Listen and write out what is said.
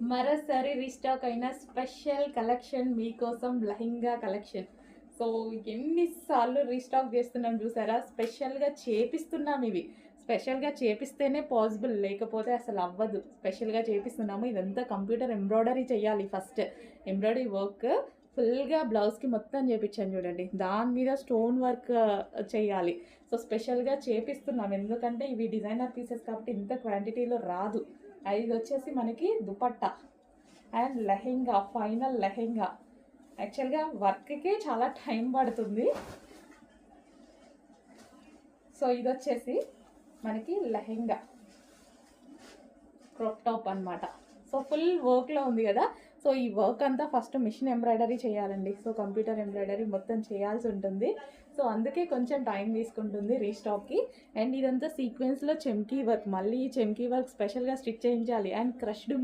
మరోసారి రీస్టాక్ అయిన special collection మీకోసం లెహెంగా కలెక్షన్. సో ఎన్నిసార్లు రీస్టాక్ చేస్తున్నాం చూసారా? స్పెషల్‌గా చేపిస్తున్నాం ఇవి. స్పెషల్‌గా చేపిస్తేనే పాసిబుల్, లేకపోతే అసలు అవ్వదు. స్పెషల్‌గా చేపిస్తున్నాము. ఇదంతా కంప్యూటర్ ఎంబ్రాయిడరీ చేయాలి ఫస్ట్. ఎంబ్రాయిడరీ వర్క్ ఫుల్‌గా బ్లౌజ్‌కి మొత్తం చేపిచ్చాను చూడండి. దాని మీద స్టోన్ వర్క్ చేయాలి. సో స్పెషల్‌గా చేపిస్తున్నాం. ఎందుకంటే ఇవి డిజైనర్ పీసెస్ కాబట్టి ఇంత క్వాంటిటీలో రాదు. ఇది వచ్చేసి మనకి దుపట్టా అండ్ లెహెంగా, ఫైనల్ లెహెంగా. యాక్చువల్‌గా వర్క్‌కే చాలా టైం పడుతుంది. సో ఇదొచ్చేసి మనకి లెహెంగా క్రాప్ టాప్ అనమాట. సో ఫుల్ వర్క్లో ఉంది కదా. సో ఈ వర్క్ అంతా ఫస్ట్ మిషన్ ఎంబ్రాయిడరీ చేయాలండి. సో కంప్యూటర్ ఎంబ్రాయిడరీ మొత్తం చేయాల్సి ఉంటుంది. సో అందుకే కొంచెం టైం తీసుకుంటుంది రీస్టాక్కి. అండ్ ఇదంతా సీక్వెన్స్లో చెమ్కీ వర్క్, మళ్ళీ ఈ చెమ్కీ వర్క్ స్పెషల్గా స్టిచ్ చేయించాలి. And crushed